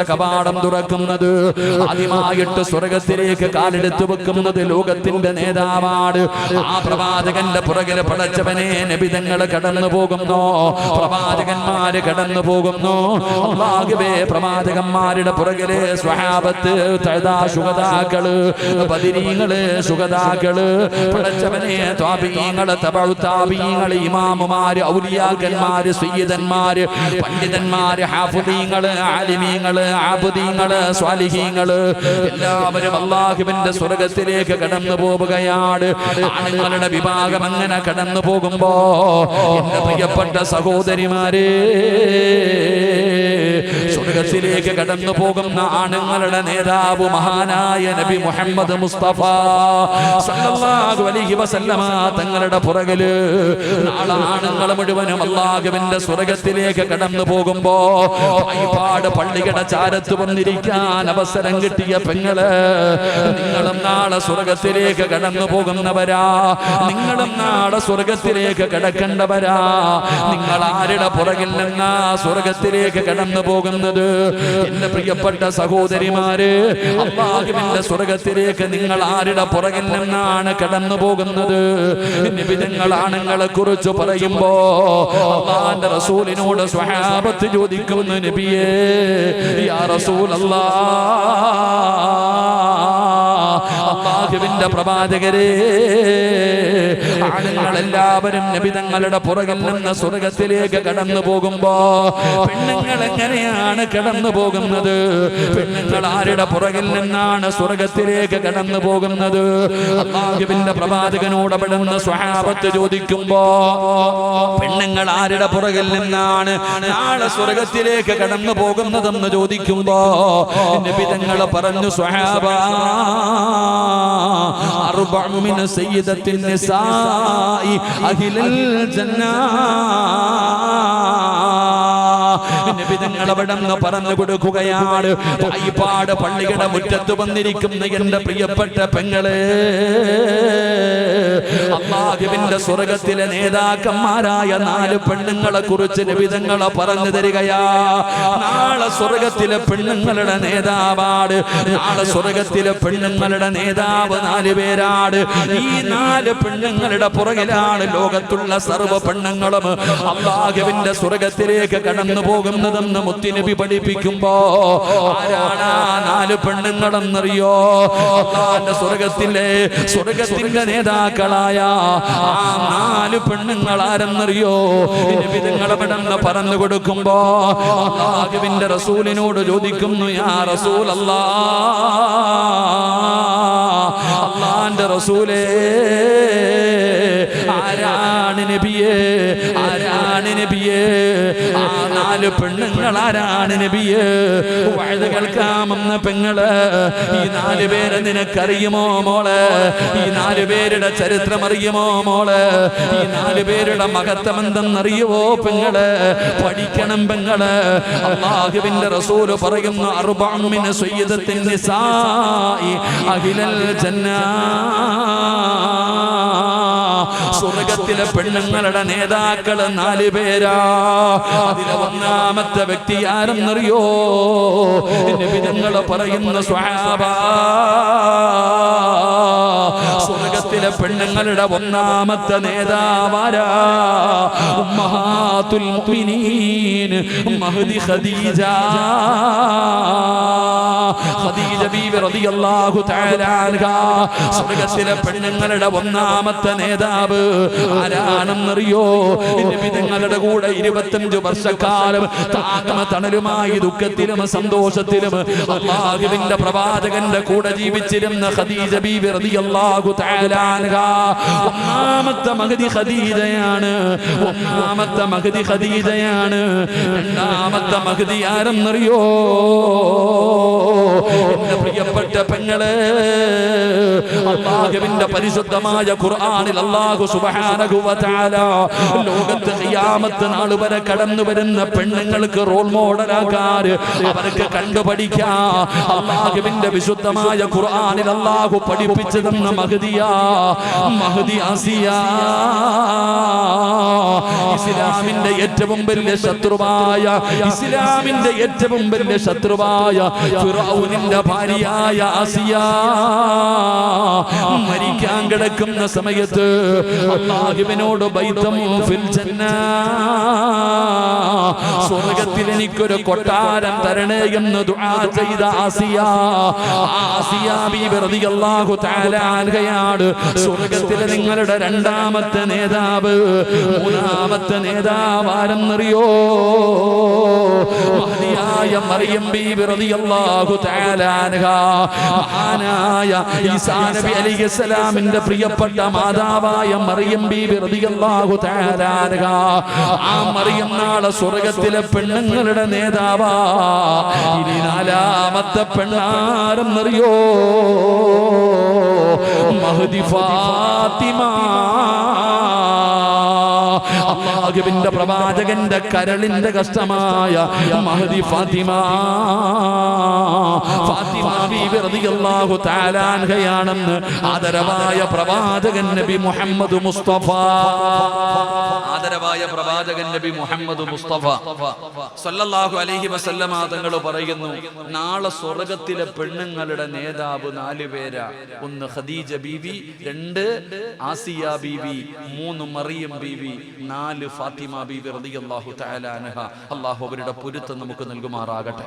കവാടം തുറക്കുന്നത്, ആദ്യമായിട്ട് സ്വർഗത്തിലേക്ക് കാലെടുത്തു വെക്കുന്നത് ലോകത്തിന്റെ നേതാവാണ്. ആ പ്രവാചകന്റെ പുറകില് പടച്ചവനെ നബിതങ്ങള് കടന്നു പോകുന്നു, പ്രവാചകന്മാര് കടന്നു പോകുന്നു. അല്ലാഹുവേ, പ്രവാചകന്മാരുടെ പുറകില് സ്വഹാബത്ത്, ശുഹദാക്കള്, ബദരീങ്ങള്, ശുഹദാക്കള്, പടച്ചവനെ താബീങ്ങള്, തബഉ താബീങ്ങള്, ഇമാമുമാര്, ഔലിയാക്കന്മാര്, സയ്യിദന്മാര്, പണ്ഡിതന്മാര്, ഹാഫിളീങ്ങള്, ആലിമീങ്ങള്, ആബുദീങ്ങള്, സ്വാലിഹീങ്ങള്, എല്ലാവരും അല്ലാഹുവിന്റെ സ്വർഗത്തിലേക്ക് കടന്നു പോവുകയാണ്. ആണുങ്ങളുടെ വിഭാഗം അങ്ങനെ കടന്നു പോകുമ്പോ എന്റെ പ്രിയപ്പെട്ട സഹോദരിമാരെ, സ്വർഗത്തിലേക്ക് കടന്നു പോകുന്ന ആണുങ്ങളുടെ നേതാവ് മഹാനായ നബി മുഹമ്മദ് മുസ്തഫ സല്ലല്ലാഹു അലൈഹി വസല്ലമ തങ്ങളുടെ പുറകില് നാളെ ആണുങ്ങൾ മുഴുവനും അല്ലാഹുവിന്റെ സ്വർഗത്തിലേക്ക് കടന്നു പോകുമ്പോ ഒരുപാട് പള്ളിയുടെ ചാരത്ത് വന്നിരിക്കാൻ അവസരം കിട്ടിയ പെങ്ങള്, നിങ്ങളും നാളെ സ്വർഗത്തിലേക്ക് കടന്നു പോകുന്നവരാ, നിങ്ങളും നാളെ സ്വർഗത്തിലേക്ക് കടക്കേണ്ടവരാ. നിങ്ങൾ ആരുടെ പുറകിൽ നിന്നാ സ്വർഗത്തിലേക്ക് കടന്നു പോകുന്നത്? എന്റെ പ്രിയപ്പെട്ട സഹോദരിമാര്, അല്ലാഹുവിന്റെ സ്വർഗത്തിലേക്ക് നിങ്ങൾ ആരുടെ പുറകിൽ നിന്നാണ് കടന്നു പോകുന്നത്? നിബിധങ്ങൾ ആണുങ്ങളെ കുറിച്ച് പറയുമ്പോ അല്ലാഹുവിന്റെ റസൂലിനോട് സ്വഹാബത്ത് ചോദിക്കുന്നു, നബിയേ, യാ റസൂലല്ലാഹ്, അല്ലാഹുവിന്റെ പ്രവാചകരെ, ആണുങ്ങളെല്ലാവരും നബിതങ്ങളുടെ പുറകിൽ നിന്ന് സ്വർഗത്തിലേക്ക് കടന്നു പോകുമ്പോ പെണ്ണുങ്ങൾ എങ്ങനെയാണ് കടന്നു പോകുന്നത്? പെണ്ണുങ്ങൾ ആരുടെ പുറകിൽ നിന്നാണ് സ്വർഗത്തിലേക്ക് കടന്നു പോകുന്നത്? അല്ലാഹുവിന്റെ പ്രവാചകനോട് അവിടുന്ന് സ്വഹാബത്ത് ചോദിക്കുമ്പോ പെണ്ണുങ്ങൾ ആരുടെ പുറകിൽ നിന്നാണ് നാളെ സ്വർഗത്തിലേക്ക് കടന്നു പോകുന്നതെന്ന് ചോദിക്കുമ്പോ നബിതങ്ങൾ പറഞ്ഞു, സ്വഹാബ, അർബഉ മിൻ സയ്യിദത്തിൻ നിസാഇ അഹ്ലിൽ ജന്ന. നബിതങ്ങൾ അവിടുന്ന് പറഞ്ഞു കൊടുക്കുകയാണ്, പായിപ്പാട് പള്ളിയുടെ മുറ്റത്ത് വന്നിരിക്കുന്ന എന്റെ പ്രിയപ്പെട്ട പെങ്ങളെ, അല്ലാഹുവിന്റെ സ്വർഗത്തിലെ നേതാക്കന്മാരായ 4 പെണ്ണുങ്ങളെ കുറിച്ച് നബിതങ്ങളെ പറഞ്ഞു തരികയാ. നാളെ സ്വർഗത്തിലെ പെണ്ണുങ്ങളുടെ നേതാവാണ്, നാളെ സ്വർഗത്തിലെ പെണ്ണുങ്ങളുടെ നേതാവ് 4 പേരാണ്. ഈ 4 പെണ്ണുങ്ങളുടെ പുറകിലാണ് ലോകത്തുള്ള സർവ്വ പെണ്ണുങ്ങളും അല്ലാഹുവിന്റെ സ്വർഗത്തിലേക്ക് കടന്നു പോകുന്നതെന്ന് മുത്തുനബി പഠിപ്പിക്കുമ്പോ ആരാണ് ആ 4 പെണ്ണുങ്ങളെന്നറിയോ? അല്ലാഹുവിന്റെ സ്വർഗത്തിന്റെ നേതാക്കളായ ആ 4 പെണ്ണുങ്ങൾ ആരെന്നറിയോ? നബിതങ്ങളെ പെട്ടെന്ന് പറഞ്ഞു കൊടുക്കുമ്പോ അല്ലാഹുവിന്റെ റസൂലിനോട് ചോദിക്കുന്നു, യാ റസൂലല്ലാഹ്, അല്ലാഹുവിന്റെ റസൂലേ, ആരാണ് നബിയേ, ആരാണ് നബിയേ? ആ 4 പെണ്ണുങ്ങൾ ആരാണ് നബിയേ? വഅദ് കേൾക്കാമെന്ന പെങ്ങള്, ഈ 4 പേരെ നിനക്കറിയുമോ മോളെ? ഈ 4 പേരുടെ ചരിത്രം അറിയുമോ മോളെ? ഈ 4 പേരുടെ മഹത്വം എന്തെന്നറിയുവോ പെങ്ങള്? പഠിക്കണം പെങ്ങള്. അല്ലാഹുവിന്റെ റസൂല് പറയുന്നു, അർബഉ മിൻ സയ്യിദത്തിൻ നിസാഇ അഹ്ലിൽ ജന്ന. സ്വർഗത്തിലെ പെണ്ണുങ്ങളുടെ നേതാക്കള് 4 പേരാ. അതിലെ ഒന്നാമത്തെ വ്യക്തി ആരെന്നറിയോ? നബിതങ്ങൾ പറയുന്ന സ്വഹാബ, സ്വർഗത്തിലെ പെണ്ണുങ്ങളുടെ ഒന്നാമത്തെ നേതാവാരാ? ഉമ്മഹാത്തുൽ മുഅ്മിനീൻ മഹ്ദി ഖദീജ. ഖദീജ ബീവി റളിയല്ലാഹു തആല അൻഹാ സ്വർഗത്തിലെ പെണ്ണുങ്ങളുടെ ഒന്നാമത്തെ നേതാവ് ആരാണെന്നറിയോ? നബിതങ്ങളുടെ കൂടെ 25 വർഷക്കാലം തണലുമായി ദുഃഖത്തിലും സന്തോഷത്തിലും അല്ലാഹുവിന്റെ പ്രവാചകന്റെ കൂടെ ജീവിച്ചിരുന്ന ഖദീജ ബീവി റളിയല്ലാഹു തആല അൻഹാ ഒന്നാമത്തെ മഹദി ഖദീജയാണ്. ഒന്നാമത്തെ മഹദി ഖദീജയാണ്. രണ്ടാമത്തെ മഹദി ആരെന്നറിയോ? എന്റെ പ്രിയപ്പെട്ട പെങ്ങളെ, അല്ലാഹുവിന്റെ പരിശുദ്ധമായ ഖുർആനിൽ അല്ലാഹു സുബ്ഹാനഹു വ തആല ലോകത്ത് ഖിയാമത്ത് നാൾ വരെ കടന്നു വരുന്ന പെണ്ണുങ്ങൾക്ക് റോൾ മോഡലാക്കാൻ അവർക്ക് കണ്ടുപഠിക്കാൻ അല്ലാഹുവിന്റെ വിശുദ്ധമായ ഖുർആനിൽ അല്ലാഹു പഠിപ്പിച്ചു തന്ന മഹദി ആസിയ ഇസ്ലാമിന്റെ ഏറ്റവും വലിയ ശത്രുവായ ഫിറഔനിന്റെ ഭാര്യയായ ആസിയ മരിക്കാൻ കിടക്കുന്ന സമയത്ത് അല്ലാഹുവിനോട് ബൈതമു ഫിൽ ജന്ന സ്വർഗ്ഗത്തിൽ എനിക്കൊരു കൊട്ടാരം തരണേ എന്ന് ദുആ ചെയ്ത ആസിയ ബീബി റളിയല്ലാഹു തആല അൻഹയാണ് സ്വർഗ്ഗത്തിലെ നിങ്ങളുടെ രണ്ടാമത്തെ നേതാവ്. മൂന്നാമത്തെ നേതാവ് ആരെന്നറിയോ? മഹദിയായ മറിയം ബീബി റളിയല്ലാഹു തആല അൻഹ. മഹാനായ ഈസാ നബി അലൈഹിസ്സലാമിന്റെ പ്രിയപ്പെട്ട മാതാവായ മറിയം ബീബി റളിയല്ലാഹു തആല അൻഹ. ആ മറിയം നാളെ സ്വർഗ്ഗത്തിലെ പെണ്ണുങ്ങളുടെ നേതാവാ. ഇനി നാലാമത്തെ പെണ്ണാരെന്നറിയോ? മഹദി ഫാത്തിമ. അല്ലാഹുവിന്റെ പ്രവാചകന്റെ കരളിന്റെ കഷ്ടമായ മഹദി ഫാത്തിമ ബീബി റളിയല്ലാഹു തആല അൻഹയാണെന്ന് ആദരവായ പ്രവാചകൻ നബി മുഹമ്മദ് മുസ്തഫ സല്ലല്ലാഹു അലൈഹി വസല്ലമ തങ്ങൾ പറയുന്നു, നാളെ സ്വർഗ്ഗത്തിലെ പെണ്ണുങ്ങളുടെ നേതാവ് 4 പേരാ. 1 ഖദീജ ബീവി, 2 ആസിയ ബീവി, 3 മറിയം ബീവി, 4 ഫാത്തിമ ബീബി റളിയല്ലാഹു തആല അൻഹ. അല്ലാഹു അവരുടെ പൊരുത്തം നമുക്ക് നൽകുമാറാകട്ടെ.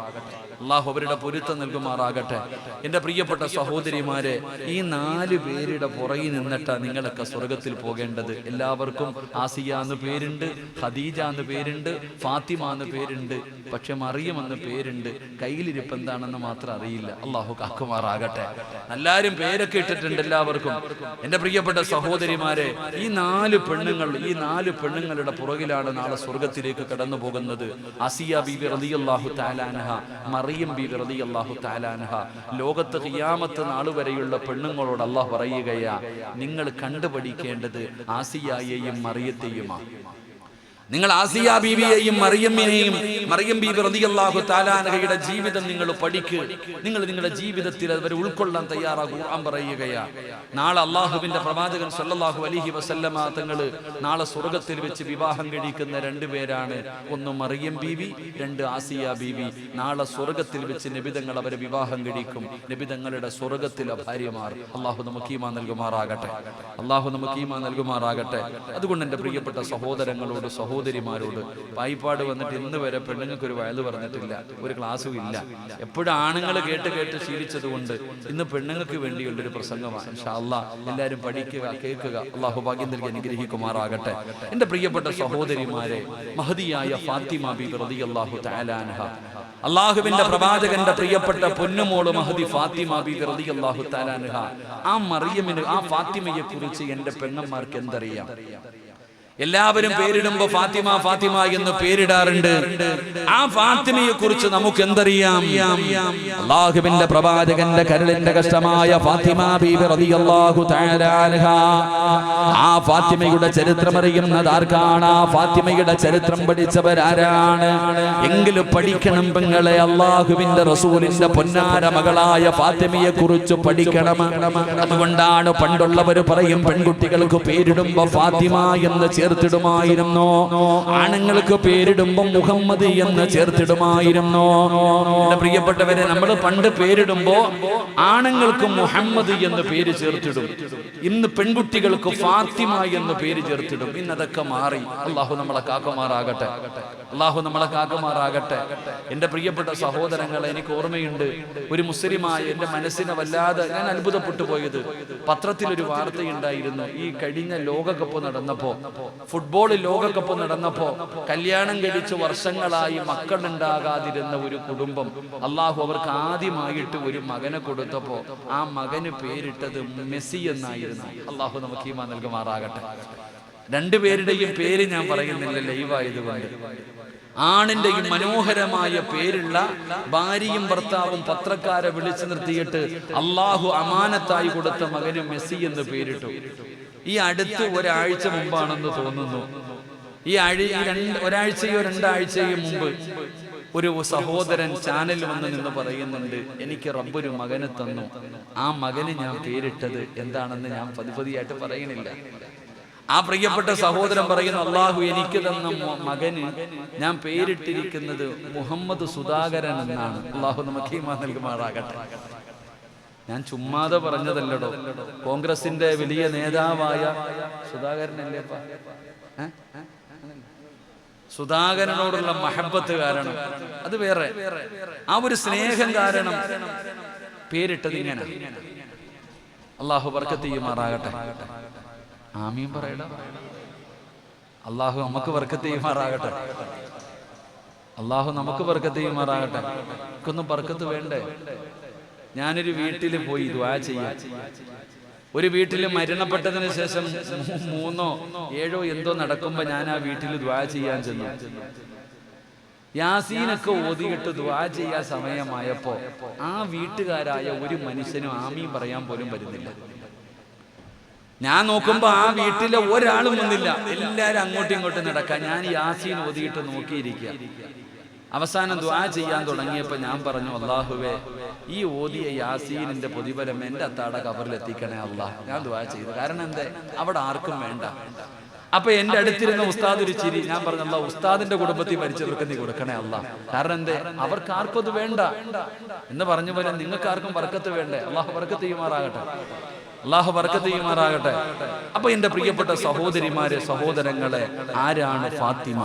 എന്റെ പ്രിയപ്പെട്ട സഹോദരിമാരെ, ഈ 4 പേരുടെ പുറകിൽ നിന്നിട്ടാ നിങ്ങളൊക്കെ സ്വർഗ്ഗത്തിൽ പോകേണ്ടത്. എല്ലാവർക്കും ആസിയ എന്ന് പേരുണ്ട്, ഖദീജ എന്ന് പേരുണ്ട്, ഫാത്തിമ എന്ന് പേരുണ്ട്, പക്ഷെ മറിയം എന്ന് പേരുണ്ട്. കയ്യിലിരിപ്പ് എന്താണെന്ന് മാത്രം അറിയില്ല. അല്ലാഹു കാക്കുമാറാകട്ടെ. എല്ലാവരും പേരൊക്കെ ഇട്ടിട്ടുണ്ട് എല്ലാവർക്കും. എന്റെ പ്രിയപ്പെട്ട സഹോദരിമാരെ, ഈ 4 പെണ്ണുങ്ങളുടെ പുറകിലാണ് നാളെ സ്വർഗ്ഗത്തിലേക്ക് കടന്നു പോകുന്നത്. ആസിയ ബീബി റളിയല്ലാഹു തആല അൻഹ, മറിയം ബീബി റളിയല്ലാഹു തആല അൻഹ. ലോകത്ത് ഖിയാമത്ത് നാൾ വരെയുള്ള പെണ്ണുങ്ങളോട് അല്ലാഹു പറയുകയാ, നിങ്ങൾ കണ്ടുപഠിക്കേണ്ടത് ആസിയയെയും മറിയത്തെയുമാണ്. നിങ്ങൾ ആസിയ ബീവിയെയും മറിയം ബീബി റളിയല്ലാഹു തആല അൻഹയുടെ ജീവിതം നിങ്ങൾ പഠിക്കുക. നിങ്ങൾ നിങ്ങളുടെ ജീവിതത്തിൽ അവരെ ഉൾക്കൊള്ളാൻ തയ്യാറാകുക. ഖുർആൻ പറയുകയാ, നാളെ അല്ലാഹുവിന്റെ പ്രവാചകൻ സല്ലല്ലാഹു അലൈഹി വസല്ലമ തങ്ങൾ നാളെ സ്വർഗ്ഗത്തിൽ വെച്ച് വിവാഹം കഴിക്കുന്ന 2 പേരാണ്. 1 മറിയം ബീവി, 2 ആസിയ ബീവി. നാളെ സ്വർഗ്ഗത്തിൽ വെച്ച് നബി തങ്ങൾ അവരെ വിവാഹം കഴിക്കും. നബി തങ്ങളുടെ സ്വർഗ്ഗത്തിലെ ഭാര്യമാർ. അല്ലാഹു നമുക്ക് ഈമാൻ നൽകുമാറാകട്ടെ. അതുകൊണ്ട് എൻ്റെ പ്രിയപ്പെട്ട സഹോദരങ്ങളോട് സഹോദരിമാരോട്, പായിപ്പാട് വന്നിട്ട് ഇന്ന് വരെ പെണ്ണുങ്ങൾക്ക് ഒരു വയല് പറഞ്ഞിട്ടില്ല, ഒരു ക്ലാസ്സും ഇല്ല. എപ്പോഴും ആണുങ്ങൾ കേട്ട് ശീലിച്ചതുകൊണ്ട് ഇന്ന് പെണ്ണുങ്ങൾക്ക് വേണ്ടിയുള്ളൊരു പ്രസംഗമാണ്. ഇൻഷാ അല്ലാഹ് എല്ലാവരും പഠിക്കുക, കേൾക്കുക. അല്ലാഹു ഭാഗ്യം നൽകി അനുഗ്രഹിക്കുമാറാകട്ടെ. എൻ്റെ പ്രിയപ്പെട്ട സഹോദരിമാരെ, മഹദിയായ ഫാത്തിമ ബീബി റളിയല്ലാഹു തആല അൻഹ, അല്ലാഹുവിന്റെ പ്രവാചകന്റെ പ്രിയപ്പെട്ട പൊന്നുമോള് മഹദി ഫാത്തിമ ബീബി റളിയല്ലാഹു തആല അൻഹ. ആ മറിയമിന്, ആ ഫാത്തിമയെ കുറിച്ച് എൻ്റെ പെങ്ങന്മാർക്ക് എന്തറിയാം? എല്ലാവരും പേരിടുമ്പോ ഫാത്തിമ എന്ന് പേരിടാറുണ്ട്. ആ ഫാത്തിമയെ കുറിച്ച് നമുക്ക് എന്തറിയാം? അല്ലാഹുവിന്റെ പ്രവാചകന്റെ കരളിന്റെ കഷ്ടമായ ഫാത്തിമ ബീബി റളിയല്ലാഹു തആല അൻഹ. ആ ഫാത്തിമയുടെ ചരിത്രം അറിയുന്നത് ആർക്കാണ്? ആ ഫാത്തിമയുടെ ചരിത്രം പഠിച്ചവരാരാണ്? എങ്കിലും പഠിക്കണം പെങ്ങളെ. അല്ലാഹുവിന്റെ റസൂലിന്റെ പൊന്നാര മകളായ ഫാത്തിമയെ കുറിച്ച് പഠിക്കണം. അതുകൊണ്ടാണ് പണ്ടുള്ളവർ പറയും, പെൺകുട്ടികൾക്ക് പേരിടുമ്പോ ഫാത്തിമ എന്ന് ചേർത്തിടുമായിരുന്നു, ആണുങ്ങൾക്ക് പേരിടുമ്പോ മുഹമ്മദ് എന്ന് ചേർത്തിടുമായിരുന്നു. എന്റെ പ്രിയപ്പെട്ടവരെ, നമ്മൾ പണ്ട് പേരിടുമ്പോ ആണുങ്ങൾക്ക് മുഹമ്മദ് എന്ന് പേര് ചേർത്തിടും. ഇന്ന് പെൺകുട്ടികൾക്ക് ഫാത്തിമ എന്ന് പേര് ചേർത്തിടും. ഇന്നതൊക്കെ മാറി. അല്ലാഹു നമ്മളെ കാക്കുമാറാകട്ടെ. എന്റെ പ്രിയപ്പെട്ട സഹോദരങ്ങളെ, എനിക്ക് ഓർമ്മയുണ്ട്, ഒരു മുസ്ലിമായ എന്റെ മനസ്സിനെ വല്ലാതെ ഞാൻ അത്ഭുതപ്പെട്ടു പോയത്, പത്രത്തിലൊരു വാർത്തയുണ്ടായിരുന്നു. ഈ കഴിഞ്ഞ ലോകകപ്പ് നടന്നപ്പോ, ഫുട്ബോൾ ലോകകപ്പ് നടന്നപ്പോ, കല്യാണം കഴിച്ച് വർഷങ്ങളായി മക്കളുണ്ടാകാതിരുന്ന ഒരു കുടുംബം അല്ലാഹു അവർക്ക് ആദ്യമായിട്ട് ഒരു മകനെ കൊടുത്തപ്പോ ആ മകന് പേരിട്ടത് മെസ്സി എന്നായിരുന്നു. അല്ലാഹു നമുക്ക് ഈമാൻ നൽകുമാറാകട്ടെ. 2 പേരുടെയും പേര് ഞാൻ പറയുന്നില്ല ലൈവായതുകൊണ്ട്. ആണിന്റെ ഈ മനോഹരമായ പേരുള്ള ഭാര്യയും ഭർത്താവും പത്രക്കാരെ വിളിച്ചു നിർത്തിയിട്ട് അള്ളാഹു അമാനത്തായി കൊടുത്ത മകന് മെസ്സി എന്ന് പേരിട്ടു. ഈ അടുത്ത് ഒരാഴ്ച മുമ്പാണെന്ന് തോന്നുന്നു, ഒരാഴ്ചയോ രണ്ടാഴ്ചയോ മുമ്പ് ഒരു സഹോദരൻ ചാനൽ വന്ന് നിന്ന് പറയുന്നുണ്ട്, എനിക്ക് റബ്ബൊരു മകനെ തന്നു, ആ മകന് ഞാൻ പേരിട്ടത് എന്താണെന്ന് ഞാൻ പതിപതിയായിട്ട് പറയണില്ല. ആ പ്രിയപ്പെട്ട സഹോദരൻ പറയുന്നു, അള്ളാഹു എനിക്ക് തന്ന മകന് ഞാൻ പേരിട്ടിരിക്കുന്നത് മുഹമ്മദ് സുധാകരൻ എന്നാണ്. അള്ളാഹു നമുക്ക് ഈമാൻ നൽകുമാറാകട്ടെ. ഞാൻ ചുമ്മാതെ പറഞ്ഞതല്ലടോ. കോൺഗ്രസിന്റെ വലിയ നേതാവായ സുധാകരനല്ലേ, സുധാകരനോടുള്ള മഹബത്ത് കാരണം, അത് വേറെ, ആ ഒരു സ്നേഹം കാരണം പേരിട്ടത് ഇങ്ങനെ. അള്ളാഹു ബർക്കത്ത് ചെയ്യുമാറാകട്ടെ. ആമീൻ പറയട. അള്ളാഹു നമുക്ക് ബർക്കത്ത് ചെയ്യുമാറാകട്ടെ. അള്ളാഹു നമുക്ക് ബർക്കത്ത് ചെയ്യുമാറാകട്ടെ. നമുക്കൊന്നും ബർക്കത്ത് വേണ്ടേ? ഞാനൊരു വീട്ടിൽ പോയി ദുആ ചെയ്യാൻ. ഒരു വീട്ടിൽ മരണപ്പെട്ടതിന് ശേഷം 3 or 7 എന്തോ നടക്കുമ്പോ ഞാൻ ആ വീട്ടിൽ ദുആ ചെയ്യാൻ ചെന്നു. യാസീനൊക്കെ ഓതിയിട്ട് ദുആ ചെയ്യാൻ സമയമായപ്പോ ആ വീട്ടുകാരായ ഒരു മനുഷ്യനും ആമീൻ പറയാൻ പോലും വരുന്നില്ല. ഞാൻ നോക്കുമ്പോ ആ വീട്ടിലെ ഒരാളും വന്നില്ല. എല്ലാരും അങ്ങോട്ടും ഇങ്ങോട്ടും നടക്കാൻ. ഞാൻ യാസീൻ ഓതിയിട്ട് നോക്കിയിരിക്കുക. അവസാനം ദുആ ചെയ്യാൻ തുടങ്ങിയപ്പോ ഞാൻ പറഞ്ഞു, അല്ലാഹുവേ, ഈ ഓതിയ യാസീനിന്റെ പ്രതിഫലം എന്റെ അത്താടെ ഖബറിൽ എത്തിക്കണേ അല്ലാഹ്. ഞാൻ ദുആ ചെയ്തു. കാരണം എന്തേ, അവിടെ ആർക്കും വേണ്ട. അപ്പൊ എന്റെ അടുത്തിരുന്ന ഉസ്താദ് ഒരു ചിരി. ഞാൻ പറഞ്ഞു, അല്ലാഹ്, ഉസ്താദിന്റെ കുടുംബത്തിൽ മരിച്ചവർക്ക് നീ കൊടുക്കണേ അല്ലാഹ്. കാരണം എന്തേ, അവർക്ക് ആർക്കും അത് വേണ്ട എന്ന് പറഞ്ഞ പോലെ നിങ്ങൾക്ക് ആർക്കും ബർക്കത്ത് വേണ്ടേ? അല്ലാഹു ബർക്കത്ത് ചെയ്യുമാറാകട്ടെ. അല്ലാഹു ബർക്കത്ത് ചെയ്യുമാറാകട്ടെ. അപ്പൊ എന്റെ പ്രിയപ്പെട്ട സഹോദരിമാരെ, സഹോദരങ്ങളെ, ആരാണ് ഫാത്തിമ?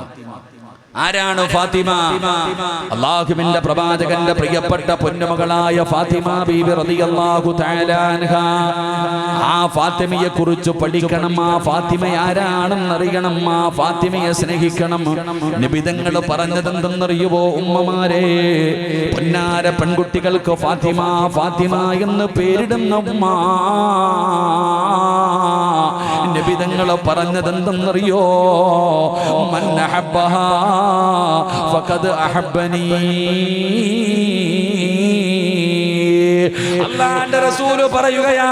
ആരാണ് ഫാത്തിമ? അല്ലാഹുവിന്റെ പ്രവാചകന്റെ പ്രിയപ്പെട്ട പൊന്നുമകളായ ഫാത്തിമ ബീബി റളിയല്ലാഹു തആല അൻഹാ. ആ ഫാത്തിമയെ കുറിച്ച് പഠിക്കണം. ആ ഫാത്തിമ ആരാണെന്ന് അറിയണം. ആ ഫാത്തിമയെ സ്നേഹിക്കണം. നബി തങ്ങൾ പറഞ്ഞതെന്തെന്നറിയുവോ ഉമ്മമാരെ? പൊന്നാര പെൺകുട്ടികൾക്ക് ഫാത്തിമ ഫാത്തിമ എന്ന് പേരിടുന്ന ഉമ്മ. നബി തങ്ങൾ പറഞ്ഞതെന്തെന്നറിയോ? മൻ അഹബ്ബഹാ ഫഖദ് അഹബ്ബനി. അല്ലാഹുവിന്റെ റസൂൽ പറയുകയാ,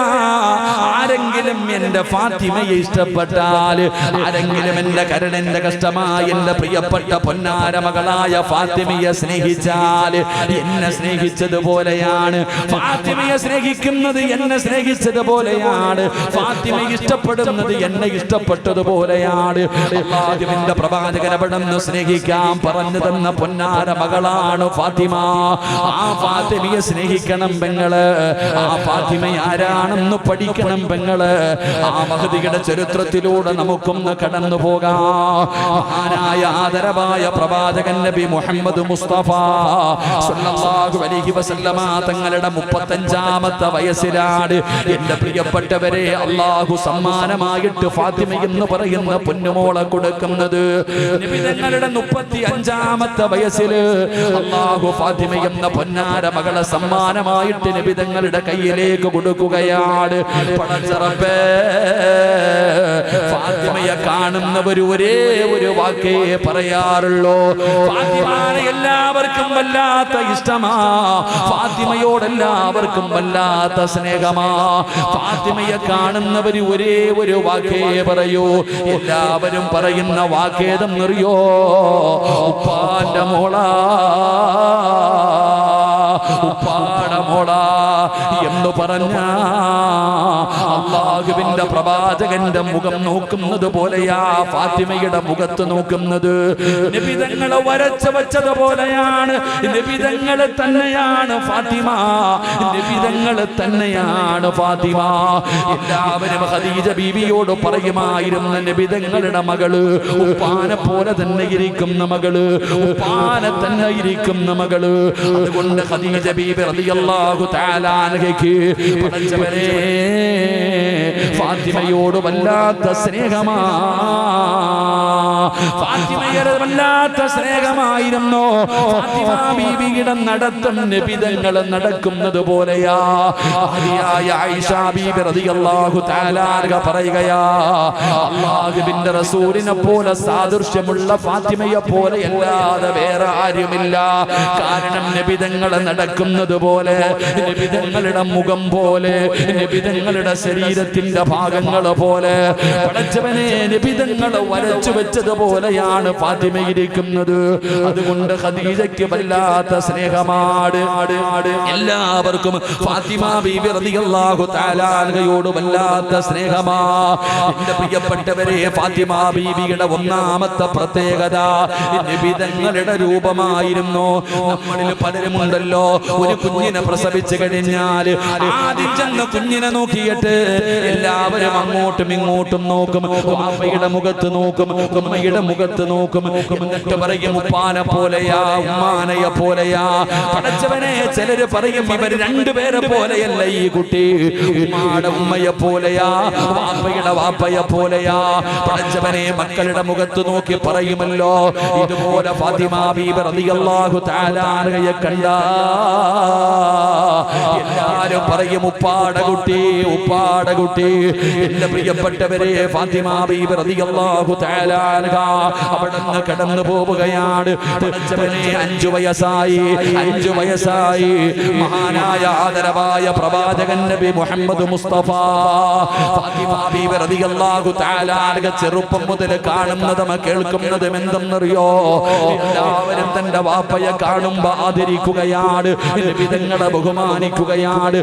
ആരെങ്കിലും എന്റെ ഫാത്തിമയെ ഇഷ്ടപ്പെട്ടാൽ, ആരെങ്കിലും എന്റെ കരുണന്റെ കഷ്ടമായ എന്റെ പ്രിയപ്പെട്ട പൊന്നാര മകളായ ഫാത്തിമയെ സ്നേഹിച്ചാൽ എന്നെ സ്നേഹിച്ചതുപോലെയാണ്. ഫാത്തിമയെ സ്നേഹിക്കുന്നത് എന്നെ സ്നേഹിച്ചതുപോലെയാണ്. ഫാത്തിമയെ ഇഷ്ടപ്പെടുന്നത് എന്നെ ഇഷ്ടപ്പെട്ടതുപോലെയാണ്. അല്ലാഹുവിന്റെ പ്രവാചകൻ അവിടുന്ന് സ്നേഹിക്കാൻ പറഞ്ഞു തന്ന പൊന്നാര മകളാണ് ഫാത്തിമ. ആ ഫാത്തിമയെ സ്നേഹിക്കണം പെങ്ങള്. ആ ഫാത്തിമ ആരാണെന്ന് പഠിക്കണം പെങ്ങള്. ആ മഹദിയുടെ ചരിത്രത്തിലൂടെ നമുക്കൊന്ന് കടന്നു പോകാം. മഹാനായ ആദരവായ പ്രവാചകൻ നബി മുഹമ്മദ് മുസ്തഫ സല്ലല്ലാഹു അലൈഹി വസല്ലമ തങ്ങളുടെ 35ാമത്തെ വയസ്സിലാണ് എന്റെ പ്രിയപ്പെട്ടവരെ അല്ലാഹു സമ്മാനമായിട്ട് ഫാത്തിമ എന്ന് പറയുന്ന പൊന്നുമോളെ കൊടുക്കുന്നത്. നബി തങ്ങളുടെ 35ാമത്തെ വയസ്സിൽ അല്ലാഹു ഫാത്തിമ എന്ന പൊന്നാര മകളെ സമ്മാനമായിട്ട് നബി തങ്ങളുടെ കയ്യിലേക്ക് കൊടുക്കുകയാണ്. പടച്ചറബ്ബേ, ഫാത്തിമയെ കാണുന്നവർ ഒരേ ഒരു വാക്കേ പറയാറുള്ളൂ. ഫാത്തിമയെ എല്ലാവർക്കും വല്ലാത്ത ഇഷ്ടമാ. ഫാത്തിമയോട് എല്ലാവർക്കും വല്ലാത്ത സ്നേഹമാ. ഫാത്തിമയെ കാണുന്നവർ ഒരേ ഒരു വാക്കേ പറയൂ. എല്ലാവരും പറയുന്ന വാക്കേതെന്നറിയോ? ഉപ്പാന്റെ മോളാ, ഉപ്പാടെ മോളാ എന്ന് പറഞ്ഞ അല്ലാഹുവിന്റെ പ്രവാചകന്റെ മുഖം നോക്കുന്നത് പോലെയാ ഫാത്തിമയുടെ മുഖത്ത് നോക്കുന്നത്. നബി തങ്ങളെ വരച്ചു വെച്ചതുപോലെയാണ്. നബി തങ്ങളെ തന്നെയാണ് ഫാത്തിമ. നബി തങ്ങളെ തന്നെയാണ് ഫാത്തിമ. എല്ലാവരും ഖദീജ ബീവിയോട് പറയുമായിരുന്ന നബി തങ്ങളുടെ മകള് ഉപ്പാനെ പോലെ തന്നെ ഇരിക്കുന്ന മകള്, ഉപ്പാനെ തന്നെ ഇരിക്കുന്ന മകള്. അതുകൊണ്ട് ഖദീജ ബീവി റളിയല്ലാഹു റളിയല്ലാഹു തആല അൻഹയ്ക്ക് പടച്ചവനെ ഫാത്തിമയോട് വല്ലാത്ത സ്നേഹമാ. ഫാത്തിമയോട് വല്ലാത്ത സ്നേഹമായിരുന്നു. ഫാത്തിമ ബീവിയുടെ നടത്തം നബിതങ്ങൾ നടക്കുന്നത് പോലെയാ. ആദിയായ ആയിഷ ബീബി റളിയല്ലാഹു തആല അൻഹ പറയുകയാ, അല്ലാഹുവിന്റെ റസൂലിനെ പോലെ സാദൃശ്യമുള്ള ഫാത്തിമയെ പോലെ അല്ലാതെ വേറെ ആരുമില്ല. കാരണം നബിതങ്ങൾ നടക്കുന്നത് പോലെ, നബിതങ്ങളുടെ മുഖം പോലെ, നബിതങ്ങളുടെ ശരീരത്തിന്റെ ഭാഗങ്ങൾ പോലെ പടച്ചവനെ നബിതങ്ങൾ വരച്ചു വെച്ചതുപോലെയാണ് ഫാത്തിമ ഇരിക്കുന്നത്. അതുകൊണ്ട് ഖദീജയ്ക്ക് വല്ലാത്ത സ്നേഹമാണ്. എല്ലാവർക്കും ഫാത്തിമ ബീബി റളിയല്ലാഹു തആല അൻഹയോട് വല്ലാത്ത സ്നേഹമാ. എന്റെ പ്രിയപ്പെട്ടവരെ, ഫാത്തിമ ബീബിയുടെ ഒന്നാമത്തെ പ്രത്യേകത നബിതങ്ങളുടെ രൂപമായിരുന്നു. നമ്മളിൽ പലരുമുണ്ടല്ലോ, ഒരു കുഞ്ഞിനെ പ്രസവിച്ചു കഴിഞ്ഞാൽ ആദ്യം ചെന്ന കുഞ്ഞിനെ നോക്കിയിട്ട് എല്ലാവരും അങ്ങോട്ടും ഇങ്ങോട്ടും നോക്കും. വാപ്പയുടെ മുഖത്ത് നോക്കും, ഉമ്മയുടെ മുഖത്ത് നോക്കും. എന്നിട്ട് പറയും ഉപ്പാനെ പോലെയാ, ഉമ്മാനയെ പോലെയാ. പടച്ചവനെ, ചിലര് പറയും ഇവർ രണ്ടുപേരെ പോലെയല്ല ഈ കുട്ടി, ഉമ്മാടെ ഉമ്മയെ പോലെയാ, വാപ്പയുടെ വാപ്പയെ പോലെയാ. പടച്ചവനെ, മക്കളുടെ മുഖത്ത് നോക്കി പറയുമല്ലോ. ഇതുപോലെ ഫാത്തിമ ബീബി റളിയല്ലാഹു തആല അൻഹയെ കണ്ടാ എല്ലാരും പറയും ഉപ്പാടെ കുട്ടി, ഉപ്പാടെ കുട്ടി. എന്റെ പ്രിയപ്പെട്ടവരെ, ഫാത്തിമ ബീബി റളിയല്ലാഹു തആല അൻഹ അവിടുന്ന് കടന്നു പോവുകയാണ്. പടച്ചവനെ, 5 വയസ്സായി, 5 വയസ്സായി മഹാനായ ആദരവായ പ്രവാചകൻ നബി മുഹമ്മദ് മുസ്തഫ. ഫാത്തിമ ബീബി റളിയല്ലാഹു തആല അൻഹ ചെറുപ്പം മുതൽ കാണുന്നതും കേൾക്കുന്നതും എന്തെന്നറിയോ? എല്ലാവരും തന്റെ വാപ്പയെ കാണുമ്പോ ആദരിക്കുകയാണ്, നബിതങ്ങളെ ബഹുമാനിക്കുകയാണ്.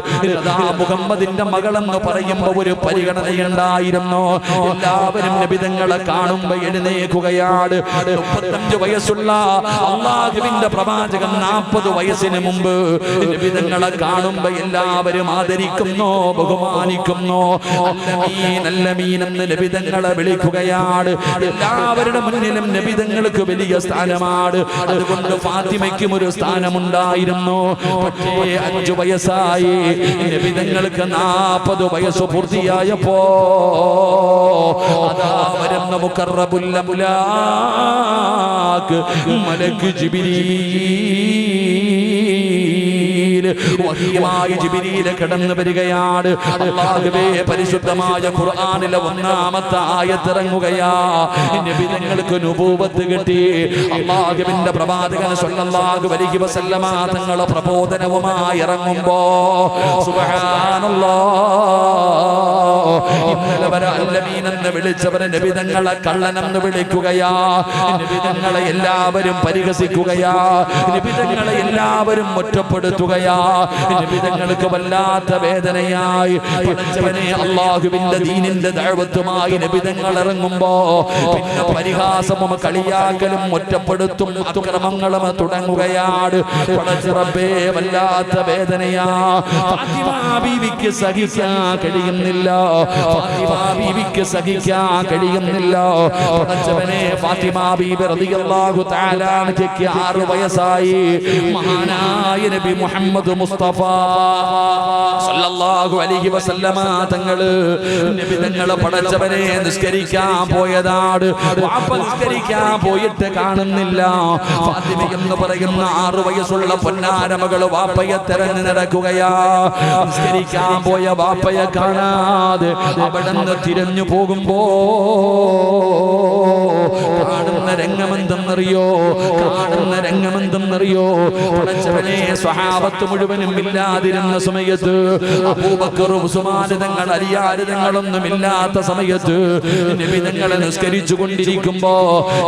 മുഹമ്മദിന്റെ മകളെന്ന് പറയുമ്പോ ഒരു പരിഗണനയുണ്ടായിരുന്നു. എല്ലാവരും നബിതങ്ങളെ കാണുമ്പോ എഴുന്നേൽക്കുകയാണ്. 35 വയസ്സുള്ള അല്ലാഹുവിന്റെ പ്രവാചകൻ 40 വയസ്സിന് മുമ്പ് നബിതങ്ങളെ കാണുമ്പോ എല്ലാവരും ആദരിക്കുന്നു, ബഹുമാനിക്കുന്നു. അല്ലമീൻ എന്ന് നബിതങ്ങളെ വിളിക്കുകയാണ്. എല്ലാവരുടെ മുന്നിലും നബിതങ്ങൾക്ക് വലിയ സ്ഥാനമാണ്. അതുകൊണ്ട് ഫാത്തിമയ്ക്കും ഒരു സ്ഥാനമുണ്ടായിരുന്നു. പക്ഷേ 5 വയസ്സായി, നബിതങ്ങൾക്ക് 40 വയസ്സ് പൂർത്തിയായപ്പോ അതാ വരുന്ന മുഖറബുൽ അംലാക്ക് മലക്ക് ജിബ്രീൽ, വഹിയുമായി ജിബ്രീൽ കടന്നു വരികയാണ്. അല്ലാഹുവേ, പരിശുദ്ധമായ ഖുർആനിലെ ഒന്നാമത്തെ ആയത്ത് ഇറങ്ങുകയാ. നബിതങ്ങൾക്ക് നുബൂവത്ത് കിട്ടി. അല്ലാഹുവിന്റെ പ്രവാചകൻ സ്വല്ലല്ലാഹു അലൈഹി വസല്ലമ തങ്ങളെ പ്രബോധനവുമായി ഇറങ്ങുമ്പോ സുബ്ഹാനല്ലാഹ്, ഇന്നലെ വരെ അല്ലമീൻ എന്ന് വിളിച്ചവരെ നബിതങ്ങളെ കള്ളനെന്ന് വിളിക്കുകയാ. നബിതങ്ങളെ എല്ലാവരും പരിഹസിക്കുകയാ. നബിതങ്ങളെ എല്ലാവരും ഒറ്റപ്പെടുത്തുകയാ. നബിതങ്ങൾക്ക് വല്ലാത്ത വേദനയായി. പടച്ചവനെ, അല്ലാഹുവിന്റെ ദീനിന്റെ ദഅവത്തുമായി നബിതങ്ങൾ ഇറങ്ങുമ്പോ പിന്നെ പരിഹാസവും കളിയാക്കലും ഒറ്റപ്പെടുത്തും അക്രമങ്ങളും തുടങ്ങുകയാണ്. പടച്ച റബ്ബേ, വല്ലാത്ത വേദനയാ. ഫാത്തിമ ബീവിക്ക് സഹിക്കാൻ കഴിയുന്നില്ല. ഫാത്തിമ ബീവിക്ക് സഹിക്കാൻ കഴിയുന്നില്ല. പടച്ചവനെ, ഫാത്തിമ ബീബി റളിയല്ലാഹു തആല അൻഹയ്ക്ക് 6 വയസ്സായി. മഹാനായ നബി മുഹമ്മദ് മുസ്തഫ സല്ലല്ലാഹു അലൈഹി വസല്ലമ തങ്ങള് നബിതങ്ങളെ പടച്ചവനെ നിസ്കരിക്കാൻ പോയതാണ്. വാപ്പ നിസ്കരിക്കാൻ പോയിട്ട് കാണുന്നില്ല. ഫാത്തിമ എന്ന് പറയുന്ന 6 വയസ്സുള്ള പൊന്നാര മകള് വാപ്പയെ തെരഞ്ഞു നടക്കുകയാ. നിസ്കരിക്കാൻ പോയ വാപ്പയെ കാണാതെ അവിടുന്ന് തിരഞ്ഞു പോകുമ്പോ കാണുന്ന രംഗമെന്തെന്നറിയോ? കാണുന്ന രംഗമെന്തെന്നറിയോ? പടച്ചവനെ, സ്വഹാബത്ത് മുഴുവനും ഇല്ലാതിരുന്ന സമയത്ത്, അബൂബക്കർ, ഉസ്മാൻ തങ്ങൾ, അലിയാർ തങ്ങളൊന്നും ഇല്ലാത്ത സമയത്ത് നബിതങ്ങളെ നിസ്കരിച്ചു കൊണ്ടിരിക്കുമ്പോ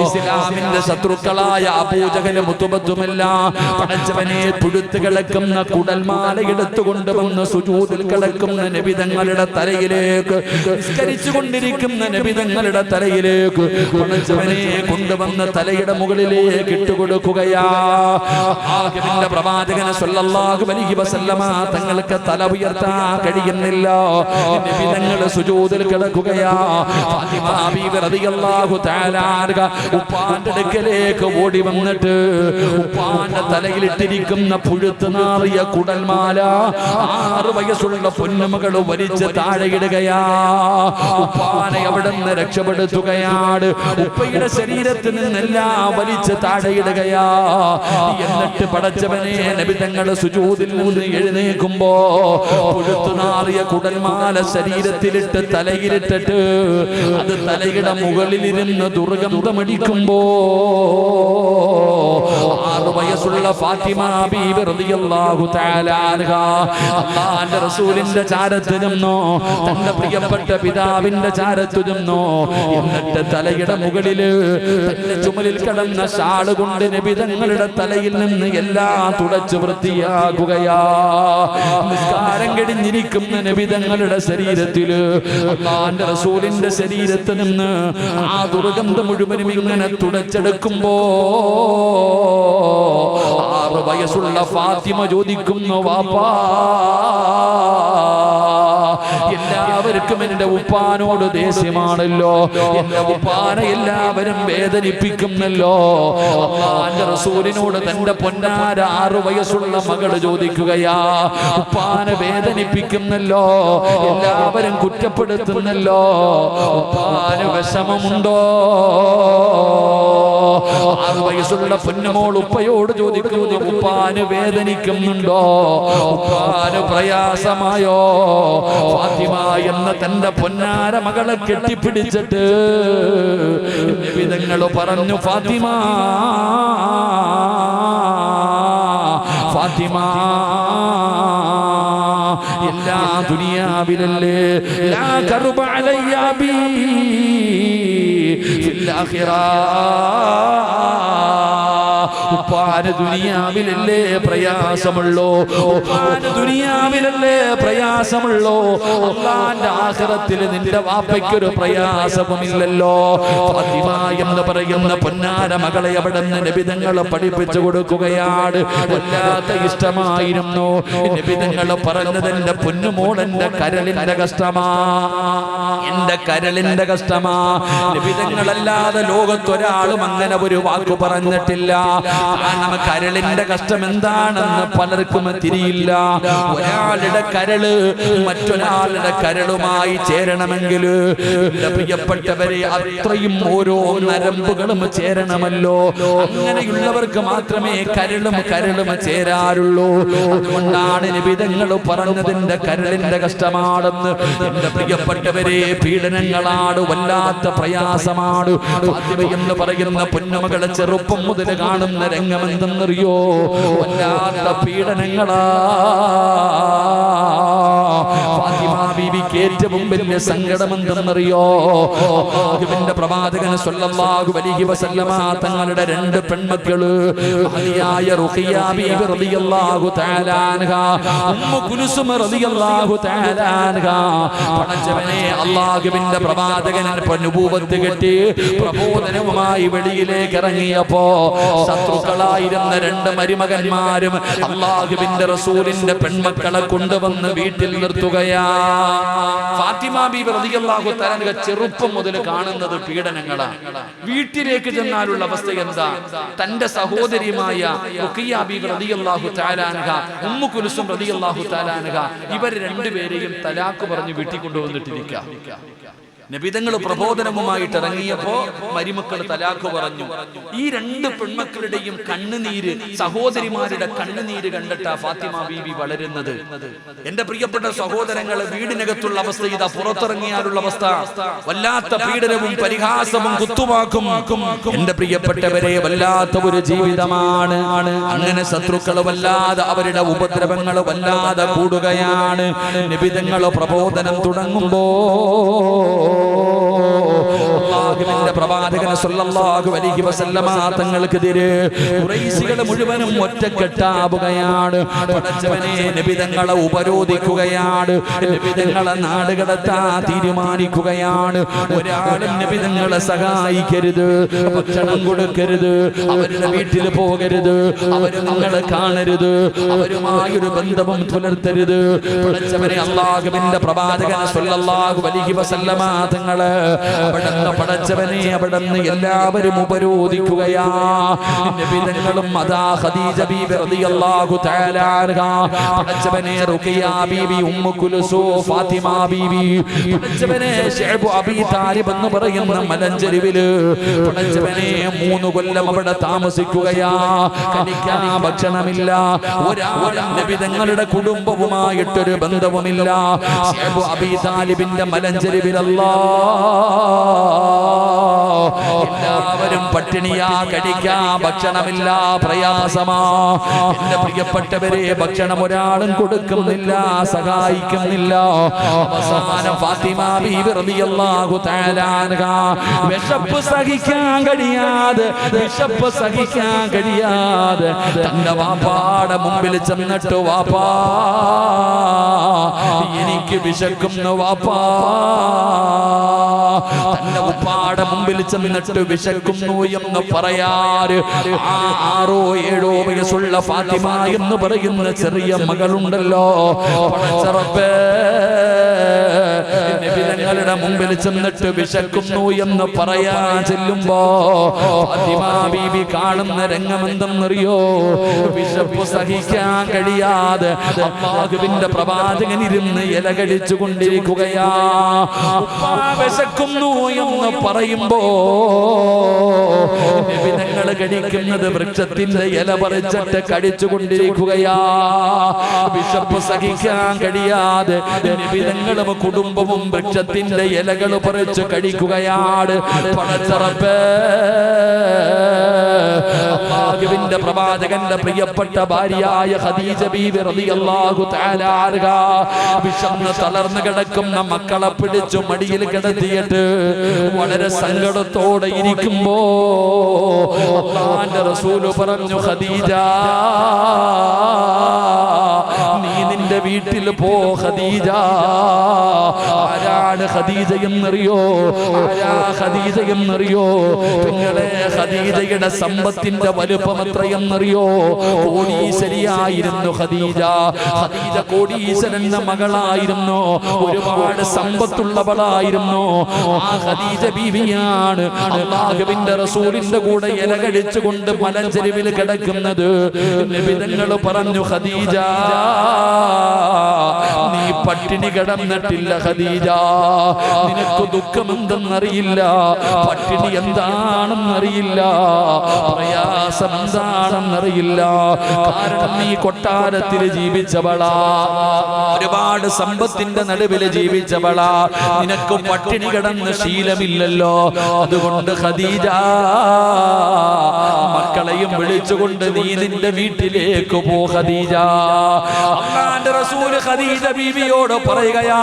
ഇസ്ലാമിന്റെ ശത്രുക്കളായ അബൂജഹലും മുത്തുബത്തുമെല്ലാം പടച്ചവനെ പുഴുത്ത് കിടക്കുന്ന കുടൽമാല എടുത്തുകൊണ്ട് വന്ന് സുജൂദിൽ കിടക്കുന്ന നബിതങ്ങളുടെ തലയിലേക്ക് തലയിലേക്ക്, നിസ്കരിച്ചു കൊണ്ടിരിക്കുന്ന നബി തങ്ങളുടെ തലയിലേക്ക് പടച്ചവനെ കൊണ്ടുവന്ന തലയുടെ മുകളിലേക്ക് ഇട്ടുകൊടുക്കുകയാ. ആഖിറിന്റെ പ്രവാചകൻ സല്ലല്ലാഹു അലൈഹി വസല്ലമ തങ്ങൾക്ക് തല ഉയർത്താൻ കഴിയുന്നില്ല. നബി തങ്ങൾ സുജൂദിൽ കിടക്കുകയാ. ഫാത്തിമ ബീവി റളിയല്ലാഹു തആല അൻഹ ഉപ്പാന്റെ അടുക്കലേക്ക് ഓടി വന്നിട്ട് ഉപ്പാന്റെ തലയിലിട്ടിരിക്കുന്ന പുഴുത്ത് നാറിയ കുടൽമാല 6 വയസ്സുള്ള പൊന്നുമകൾ വലിച്ച് താഴെയിടുകയാ. ഉപ്പാനെ അവിടെ നിന്ന് രക്ഷപ്പെടുത്തുകയാണ്. ഉപ്പയുടെ ശരീരത്തിൽ നിന്നെല്ലാം വലിച്ച് താഴെയിടുകയാ. എന്നിട്ട് പടച്ചവനെ നബി തങ്ങൾ സുജൂദിൽ നിന്ന് എഴുന്നേൽക്കുമ്പോ പുഴുത്ത് നാറിയ കുടൽമാല ശരീരത്തിലിട്ട് തലയിലിട്ടിട്ട് അത് തലയുടെ മുകളിലിരുന്ന് ദുർഗന്ധമടിക്കുമ്പോ 6 വയസ്സുള്ള ഫാത്തിമ ബീവി റളിയല്ലാഹു തആല അൻഹ അല്ലാഹുവിന്റെ റസൂലിന്റെ ചാരത്ത് നിന്നോ തന്റെ പ്രിയപ്പെട്ട പിതാവിന്റെ ചാരത്ത് നിന്നോ എന്നിട്ട് തലയുടെ മുകളിൽ തന്റെ ചുമലിൽ കിടന്ന ഷാള് കൊണ്ട് നബി തങ്ങളുടെ തലയിൽ നിന്ന് എല്ലാം തുടച്ചു വൃത്തിയാക്കുകയാ. നിസ്കാരം കഴിഞ്ഞിരിക്കുന്ന നബി തങ്ങളുടെ ശരീരത്തിൽ അല്ലാഹുവിന്റെ റസൂലിന്റെ ശരീരത്തിൽ നിന്ന് ആ ദുർഗന്ധം മുഴുവനും ഇങ്ങനെ തുടച്ചെടുക്കുമ്പോ 6 വയസ്സുള്ള ഫാത്തിമ ചോദിക്കുന്നു, വാപ്പാ എല്ലാവർക്കും എന്റെ ഉപ്പാനോട് ദേഷ്യമാണല്ലോ, എന്റെ ഉപ്പാനെ എല്ലാവരും വേദനിപ്പിക്കുന്നല്ലോ. അല്ലാഹുവിന്റെ റസൂലിനോട് തന്റെ പൊന്നാര 6 വയസ്സുള്ള മകള് ചോദിക്കുകയാ, ഉപ്പാനെ വേദനിപ്പിക്കുന്നല്ലോ, എല്ലാവരും കുറ്റപ്പെടുത്തുന്നല്ലോ, ഉപ്പാന് വിഷമമുണ്ടോ? 6 വയസ്സുള്ള പൊന്നുമോൾ ഉപ്പയോട് ചോദിക്കുന്നു, ഉപ്പാന് വേദനിക്കുന്നുണ്ടോ? ഉപ്പാന് പ്രയാസമായോ? ഫാത്തിമ എന്ന തന്റെ പൊന്നാര മകളെ കെട്ടിപ്പിടിച്ചിട്ട് നബി തങ്ങൾ പറഞ്ഞു, ഫാത്തിമ ഫാത്തിമ എല്ലാ ദുനിയാവിലല്ലേ ലാ കർബ അലയ്യ ബി ഫിൽ ആഖിറ. ഉപ്പാന് ദുനിയാവിലല്ലേ പ്രയാസമുള്ളൂ, ഉപ്പാന് ദുനിയാവിലല്ലേ പ്രയാസമുള്ളൂ, അല്ലാഹുവിന്റെ ആഖിറത്തിൽ നിന്റെ വാപ്പയ്ക്കൊരു പ്രയാസവുമില്ലല്ലോ. ഫാത്തിമ എന്ന് പറയുന്ന പൊന്നാര മകളെ അവിടെ നിന്ന് നബി തങ്ങൾ പഠിപ്പിച്ചു കൊടുക്കുകയാണ്. വല്ലാത്ത ഇഷ്ടമായിരുന്നു. നബി തങ്ങൾ പറഞ്ഞത്, എന്റെ പൊന്നുമോൾ എന്റെ കരളിന്റെ കഷ്ടമാ, എന്റെ കരളിന്റെ കഷ്ടമാ. നബി തങ്ങളല്ലാതെ ലോകത്തൊരാളും അങ്ങനെ ഒരു വാക്കു പറഞ്ഞിട്ടില്ല. കാരണം കരളിന്റെ കഷ്ടം എന്താണെന്ന് പലർക്കും തിരിയില്ല. ഒരാളുടെ കരള് മറ്റൊരാളുടെ കരളുമായി ചേരണമെങ്കിൽ പ്രിയപ്പെട്ടവരെ അത്രയും ഓരോ നരമ്പുകളും ചേരണമല്ലോ. അങ്ങനെയുള്ളവർക്ക് മാത്രമേ കരളും ചേരാറുള്ളൂ. അതുകൊണ്ടാണ് നബി തങ്ങൾ പറഞ്ഞതിന്റെ കരളിന്റെ കഷ്ടമാണെന്ന്. എന്റെ പ്രിയപ്പെട്ടവരെ, പീഡനങ്ങളാണ്, വല്ലാത്ത പ്രയാസമാണ്. ഫാത്തിമ എന്ന് പറയുന്ന പൊന്നുമകളെ ചെറുപ്പം മുതൽ കാണുന്ന രംഗമെന്തെന്നറിയോ? വല്ലാത്ത പീഡനങ്ങളാ. ഫാത്തിമ ബീവിക്ക് ഏറ്റവും വലിയ സങ്കടമെന്തെന്നറിയോ? അല്ലാഹുവിന്റെ പ്രവാചകൻ സല്ലല്ലാഹു അലൈഹി വസല്ലമ തങ്ങളുടെ 2 പെൺമക്കള് മഹദിയായ റുഖിയ ബീവി റളിയല്ലാഹു തആല അൻഹ, ഉമ്മു കുൽസും റളിയല്ലാഹു തആല അൻഹ. പടച്ചവനെ, അല്ലാഹുവിന്റെ പ്രവാചകൻ നബുവത്ത് കിട്ടി പ്രബോധനവുമായി വെളിയിലേക്ക് ഇറങ്ങിയപ്പോ ശത്രുക്കളായിരുന്ന 2 മരുമകന്മാരും അല്ലാഹുവിന്റെ റസൂലിന്റെ പെൺമക്കളെ കൊണ്ടുവന്ന് വീട്ടിൽ നിർത്തുകയാ. ഫാത്തിമ ബീവി റളിയല്ലാഹു തആല അൻഹ ചെറുപ്പം മുതൽ കാണുന്നത് പീഡനങ്ങളാണ്. വീട്ടിലേക്ക് ചെന്നാലുള്ള അവസ്ഥ എന്താ? തന്റെ സഹോദരിയുമായ റുഖിയ ബീവി റളിയല്ലാഹു തആല അൻഹ, ഉമ്മു കുൽസും റളിയല്ലാഹു തആല അൻഹ, ഇവർ 2 പേരെയും തലാഖ് പറഞ്ഞ് വീട്ടിൽ കൊണ്ടുവന്നിട്ടിരിക്കുക. നബിതങ്ങൾ പ്രബോധനവുമായിട്ട് ഇറങ്ങിയപ്പോ മരുമക്കൾ തലാഖ് പറഞ്ഞു. ഈ 2 പെൺമക്കളുടെയും കണ്ണുനീര്, സഹോദരിമാരുടെ കണ്ണുനീര് കണ്ടിട്ടാ ഫാത്തിമ ബീവി വളരുന്നത്. എന്റെ പ്രിയപ്പെട്ട സഹോദരങ്ങളെ, വീടിനകത്തുള്ള അവസ്ഥ ഇതാ, പുറത്തിറങ്ങിയാലുള്ള അവസ്ഥ വല്ലാത്ത പീഡനവും പരിഹാസവും കുത്തുവാക്കും. എന്റെ പ്രിയപ്പെട്ടവരെ, വല്ലാത്ത ഒരു ജീവിതമാണ്. അങ്ങനെ ശത്രുക്കൾ വല്ലാതെ, അവരുടെ ഉപദ്രവങ്ങൾ വല്ലാതെ കൂടുകയാണ്. നബിതങ്ങൾ പ്രബോധനം തുടങ്ങുമ്പോ അല്ലാഹുവിന്റെ പ്രവാചകൻ സല്ലല്ലാഹു അലൈഹി വസല്ലമ തങ്ങൾക്കെതിരെ ഖുറൈശികൾ മുഴുവനും ഒറ്റക്കെട്ടാവുകയാണ്. പടച്ചവനെ നബി തങ്ങളെ ഉപരോധിക്കുകയാണ്, നബി തങ്ങളെ നാട് കടത്താൻ തീരുമാനിക്കുകയാണ്. ഒരാളും നബി തങ്ങളെ സഹായിക്കരുത്, ഭക്ഷണം കൊടുക്കരുത്, അവരുടെ വീട്ടിൽ പോകരുത്, അവര് നിങ്ങളെ കാണരുത്, അവരുമായൊരു ബന്ധവും പുലർത്തരുത്. പടച്ചവനെ അല്ലാഹുവിന്റെ പ്രവാചകൻ സല്ലല്ലാഹു അലൈഹി വസല്ലമ തങ്ങളെ അവിടുന്ന് പടച്ചവനെ അവിടുന്ന് എല്ലാവരും ഉപരോധിക്കുകയാ. നബി തങ്ങളും അതാ ഖദീജ ബീബി റളിയല്ലാഹു തആല അൻഹ, പടച്ചവനെ റുഖിയ ബീബി, ഉമ്മു കുൽസൂം, ഫാത്തിമ ബീബി, പടച്ചവനെ ശൈബ് അബീ താലിബ് എന്ന് പറയുന്ന മലഞ്ചെരുവില് പടച്ചവനെ 3 കൊല്ലം അവിടെ താമസിക്കുകയാ. കഴിക്കാൻ ഭക്ഷണമില്ല, ഒരാളും നബി തങ്ങളുടെ കുടുംബവുമായിട്ടൊരു ബന്ധവുമില്ല. ശൈബ് അബീ താലിബിന്റെ മലഞ്ചെരുവിലല്ലാ എല്ലാവരും പട്ടിണിയാ, കഴിക്കാൻ ഭക്ഷണമില്ല, പ്രയാസമാ. എന്റെ പ്രിയപ്പെട്ടവരെ, ഭക്ഷണം ഒരാളും കൊടുക്കുന്നില്ല, സഹായിക്കുന്നില്ല. അവസാനം ഫാത്തിമ ബീവി റളിയല്ലാഹു തആല അൻഹ വിശപ്പ് സഹിക്കാൻ കഴിയാതെ തന്റെ വാപ്പാടെ മുമ്പിൽ ചെന്നിട്ട്, വാപ്പാ എനിക്ക് വിശക്കുന്നു വാപ്പാ. തന്റെ ഉപ്പാടെ മുമ്പിൽ ചെന്നിട്ട് വിശക്കുന്നു എന്ന് പറയാറ് 6 or 7 വയസ്സുള്ള ഫാത്തിമ എന്ന് പറയുന്ന ചെറിയ മകളുണ്ടല്ലോ, പടച്ചറബ്ബേ നബി തങ്ങളുടെ മുമ്പിൽ ചെന്നിട്ട് വിശക്കുന്നു എന്ന് പറയാൻ ചെല്ലുമ്പോ ഫാത്തിമ ബീബി കാണുന്ന രംഗമെന്തെന്നറിയോ? വിശപ്പ് സഹിക്കാൻ കഴിയാതെ അല്ലാഹുവിന്റെ പ്രവാചകൻ ഇരുന്ന് ഇല കടിച്ചു കൊണ്ടിരിക്കുകയാ. വിശക്കുന്നു എന്ന് പറയുമ്പോ നബി തങ്ങൾ കടിക്കുന്നത് വൃക്ഷത്തിന്റെ ഇല പറിച്ചിട്ട് കടിച്ചുകൊണ്ടിരിക്കുകയാ. വിശപ്പ് സഹിക്കാൻ കഴിയാതെ നബി തങ്ങളും കുടുംബവും വൃക്ഷത്തിന്റെ ഇലകൾ പറിച്ച് കഴിക്കുകയാണ്. പടച്ചറബ്ബേ, അല്ലാഹുവിന്റെ പ്രവാചകന്റെ പ്രിയപ്പെട്ട ഭാര്യയായ ഖദീജ ബീവി റളിയല്ലാഹു തആല അൻഹ വിശന്ന് തളർന്നു കിടക്കുന്ന മക്കളെ പിടിച്ചു മടിയിൽ കിടത്തിയിട്ട് വളരെ സങ്കടത്തോടെ ഇരിക്കുമ്പോ അല്ലാഹുവിന്റെ റസൂൽ പറഞ്ഞു, ഖദീജ നീ നിന്റെ വീട്ടിൽ പോ. ഖദീജ ആരാണ് ഖദീജ എന്നറിയോ? ഖദീജ എന്നറിയോ? നിങ്ങളെ ഖദീജയുടെ സമ്പത്തിന്റെ വലുപ്പം എത്രയെന്നറിയോ? കോടീശ്വരിയായിരുന്നു ഖദീജ. ഖദീജ കോടീശ്വരന്റെ മകളായിരുന്നു, ഒരുപാട് സമ്പത്തുള്ളവളായിരുന്നു. ആ ഖദീജ ബീവിയാണ് അല്ലാഹുവിന്റെ റസൂലിന്റെ കൂടെ ഇല കഴിച്ചുകൊണ്ട് മലഞ്ചെരുവിൽ കിടക്കുന്നത്. നബി തങ്ങൾ പറഞ്ഞു, ഖദീജ നീ പട്ടിണി കിടന്നിട്ടില്ല ഖദീജ, നിനക്ക് ദുഃഖമെന്തെന്നറിയില്ല, പട്ടിണി എന്താണെന്നറിയില്ല, പ്രയാസം എന്താണെന്നറിയില്ല. കാരണം നീ കൊട്ടാരത്തിൽ ജീവിച്ചവളാ, ഒരുപാട് സമ്പത്തിന്റെ നടുവിൽ ജീവിച്ചവളാ, നിനക്ക് പട്ടിണി കിടന്ന് ശീലമില്ലല്ലോ. അതുകൊണ്ട് ഖദീജ മക്കളെയും വിളിച്ചുകൊണ്ട് നീ നിന്റെ വീട്ടിലേക്ക് പോ. ഖദീജ അല്ലാഹുവിന്റെ റസൂൽ ഖദീജ ബീവിയോട് പറയുകയാ,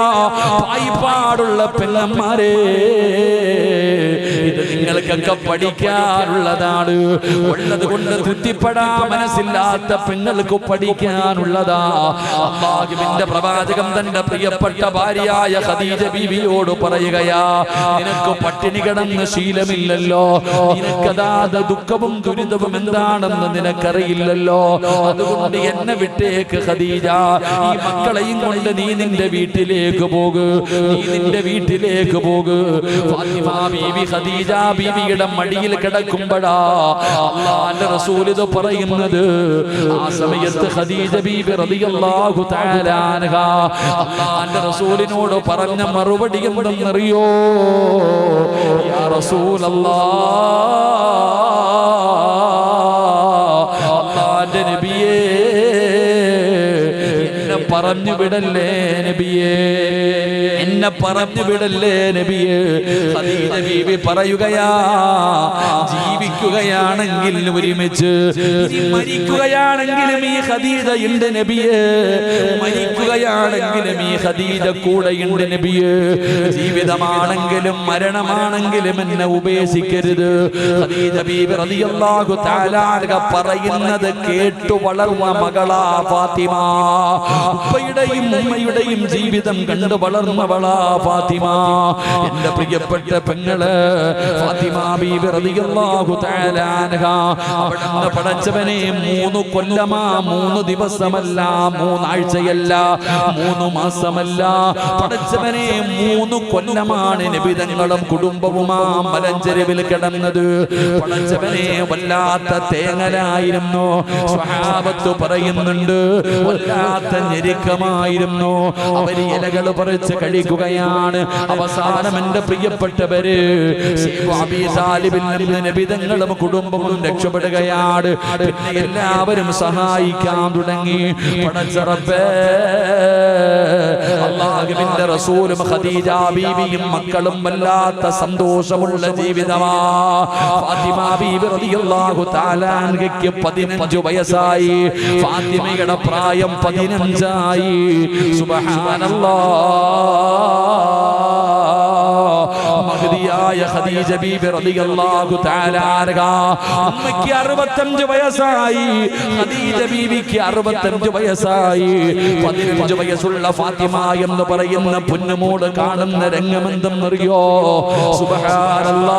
പായിപ്പാടുള്ള പെണ്ണന്മാരെ, ഇത് നിങ്ങൾക്കൊക്കെ പഠിക്കാനുള്ളതാണ്. ഉള്ളത് കൊണ്ട് തൃപ്തിപ്പെടാൻ മനസ്സില്ലാത്ത പെങ്ങൾക്ക് പഠിക്കാനുള്ളതാ. അല്ലാഹുവിന്റെ പ്രവാചകൻ തന്റെ പ്രിയപ്പെട്ട ഭാര്യയായ ഖദീജ ബീവിയോട് പറയുകയാ, നിനക്ക് പട്ടിണി കിടന്ന് ശീലമില്ലല്ലോ, നിനക്കതാ ദുഃഖവും ദുരിതവും എന്താണെന്ന് നിനക്കറിയില്ലല്ലോ. അതുകൊണ്ട് എന്നെ വിട്ടേക്ക് ഖദീജ, ഈ മക്കളെയും കൊണ്ട് നീ നിന്റെ വീട്ടിലേക്ക് പോകൂ, നീ നിന്റെ വീട്ടിലേക്ക് പോകൂ. ഫാത്തിമ ബീവി ഖദീജ ബീവിയുടെ മടിയിൽ കിടക്കുമ്പോഴാ അല്ലാഹുവിന്റെ റസൂൽ ഇത് പറയുന്നത്. ആ സമയത്ത് ഖദീജ ബീവി റളിയല്ലാഹു തആല അൻഹ അല്ലാഹുവിന്റെ റസൂലിനോട് പറഞ്ഞ മറുപടി എന്തെന്നറിയോ? യാ റസൂലല്ലാഹ്, അല്ലാഹുവിന്റെ നബിയേ, പറഞ്ഞു വിടല്ലേ നബിയേ, എന്നെ പറഞ്ഞു വിടല്ലേ നബിയേ. ഖദീജ ബീവി പറയുകയാ, ജീവിക്കുകയാണെങ്കിൽ ഒരുമിച്ച്, മരിക്കുകയാണെങ്കിലും ഈ ഖദീജയുണ്ട് നബിയേ, മരിക്കുകയാണെങ്കിലും ഈ ഖദീജ കൂടെയുണ്ട് നബിയേ. ജീവിതമാണെങ്കിലും മരണമാണെങ്കിലും എന്നെ ഉപേക്ഷിക്കരുത്. ഖദീജ ബീവി റളിയല്ലാഹു തആല അൻഹ പറയുന്നത് കേട്ടു വളർന്ന മകളാ ഫാത്തിമ. ഉപ്പയുടെയും ഉമ്മയുടെയും ജീവിതം കണ്ടു വളർന്നവളാ ഫാത്തിമ. എന്റെ പ്രിയപ്പെട്ട പെങ്ങള് ഫാത്തിമ ബീവി റളിയല്ലാഹു തആല അൻഹ, അവിടുന്ന് പടച്ചവനെ 3 കൊല്ലമാ, 3 ദിവസമല്ല, 3 ആഴ്ചയല്ല, 3 മാസമല്ല, പടച്ചവനെ 3 കൊല്ലമാണ് നിബിതങ്ങളും കുടുംബവുമാ മലഞ്ചെരുവിൽ കിടന്നത്. പടച്ചവനെ വല്ലാത്ത തേങ്ങലായിരുന്നു. സ്വഹാബത്ത് പറയുന്നുണ്ട് വല്ലാത്ത ഞെരുക്കമായിരുന്നു. അവർ ഇലകൾ പറിച്ച് കഴിക്കുകയാണ്. അവസാനം എന്റെ പ്രിയപ്പെട്ടവര് അബീ താലിബിൽ നിന്ന് നബിതങ്ങളും കുടുംബവും രക്ഷപ്പെടുകയാണ്. പിന്നെ എല്ലാവരും സഹായിക്കാൻ തുടങ്ങി. പടച്ച റബ്ബേ, അല്ലാഹുവിന്റെ റസൂലും ഖദീജ ബീവിയും മക്കളും വല്ലാത്ത സന്തോഷമുള്ള ജീവിതമാ. ഫാത്തിമ ബീവി റളിയല്ലാഹു തആല അൻഹയ്ക്ക് 15 വയസ്സായി. ഫാത്തിമയുടെ പ്രായം 15 ആയി. സുബ്ഹാനല്ലാഹ്. മഹദിയായ ഖദീജ ബീവി റളിയല്ലാഹു തആല അൻഹ, ഉമ്മയ്ക്ക് 65 വയസ്സായി, ഖദീജ ബീവിക്ക് 65 വയസ്സായി. 15 വയസ്സുള്ള ഫാത്തിമ എന്ന് പറയുന്ന പൊന്നുമോള് കാണുന്ന രംഗമെന്തെന്നറിയോ? സുബ്ഹാനല്ലാഹ്.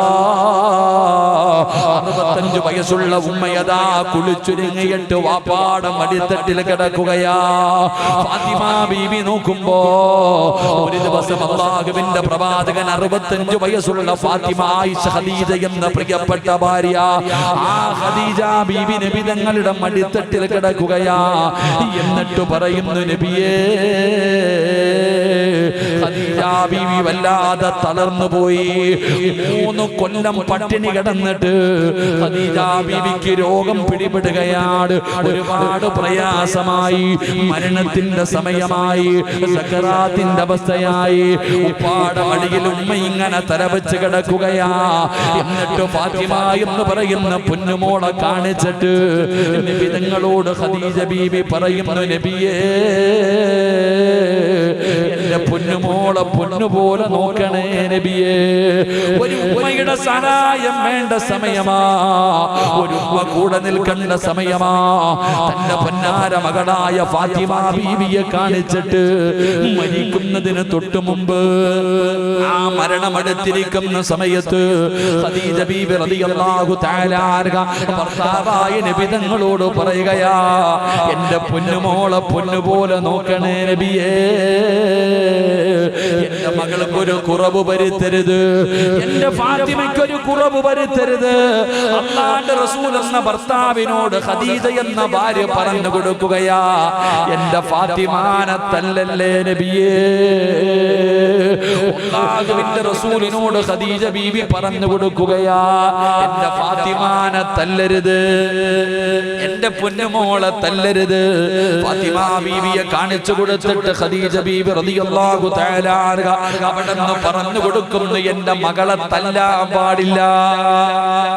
65 വയസ്സുള്ള ഉമ്മയതാ കുളിച്ചുരുങ്ങിയിട്ട് വാപ്പാടെ മടിത്തട്ടിൽ കിടക്കുകയാ. ഫാത്തിമ ബീവി നോക്കുമ്പോ ഒരു ദിവസം അല്ലാഹുവിന്റെ പ്രവാചകൻ 65 വയസ്സുള്ള ഫാത്തിമ ആയിഷ ഖദീജ എന്ന പ്രിയപ്പെട്ട ഭാര്യ, ആ ഖദീജ ബീവി നബി തങ്ങളുടെ മടിത്തട്ടിൽ കിടക്കുകയാ. എന്നിട്ട് പറയുന്നു, നബിയേ, ഖദീജ ബീവി വല്ലാതെ തളർന്നു പോയി. 3 കൊല്ലം പട്ടിണി കിടന്നിട്ട് ഖദീജ ബീവിക്ക് രോഗം പിടിപെടുകയാണ്. ഒരുപാട് പ്രയാസമായി. മരണത്തിന്റെ സമയമായി, സക്കറാത്തിന്റെ അവസ്ഥയായി. ഉപ്പാടെ മടിയിൽ ഉമ്മ ഇങ്ങനെ തലവെച്ച് കിടക്കുകയാ. എന്നിട്ട് ഫാത്തിമ എന്ന് പറയുന്ന പൊന്നുമോളെ കാണിച്ചിട്ട് നബിതങ്ങളോട് ഖദീജ ബീവി പറയുന്നു, നബിയേ, എന്റെ പൊന്നുമോളെ പൊന്നുപോലെ നോക്കണേ നബിയേ. ഒരു ഉമ്മയുടെ സഹായം വേണ്ട സമയമാ, ഒരു ഉമ്മ കൂടെ നിൽക്കേണ്ട സമയമാ. തന്റെ പൊന്നാര മകളായ ഫാത്തിമ ബീവിയെ കാണിച്ചിട്ട് മരിക്കുന്നതിന് തൊട്ടു മുമ്പ്, ആ മരണമടുത്തിരിക്കുന്ന സമയത്ത് ഖദീജ ബീവി റളിയല്ലാഹു തആല അൻഹ ഭർത്താവായ നബി തങ്ങളോട് പറയുകയാ, എന്റെ പൊന്നുമോളെ പൊന്നുപോലെ നോക്കണേ നബിയേ. എന്റെ മകൾക്കൊരു കുറവ് വരുത്തരുത്, എന്റെ ഫാത്തിമയ്ക്കൊരു കുറവ് വരുത്തരുത്. അല്ലാഹുവിന്റെ റസൂൽ എന്ന ഭർത്താവിനോട് ഖദീജ എന്ന ഭാര്യ പറഞ്ഞു കൊടുക്കുകയാ, എന്റെ ഫാത്തിമാനെ തല്ലല്ലേ നബിയേ. അല്ലാഹുവിന്റെ റസൂലിനോട് ഖദീജ ബീവി പറഞ്ഞു കൊടുക്കുകയാ, എന്റെ ഫാത്തിമാനെ തല്ലരുത്, എന്റെ പൊന്നുമോളെ തല്ലരുത്. ഫാത്തിമ ബീവിയെ കാണിച്ചു കൊടുത്തിട്ട് ഖദീജ ബീവി റളിയല്ലാഹു തആല അൻഹ അവിടെന്ന് പറഞ്ഞു കൊടുക്കുന്നു, എന്റെ മകളെ തല്ലാൻ പാടില്ല.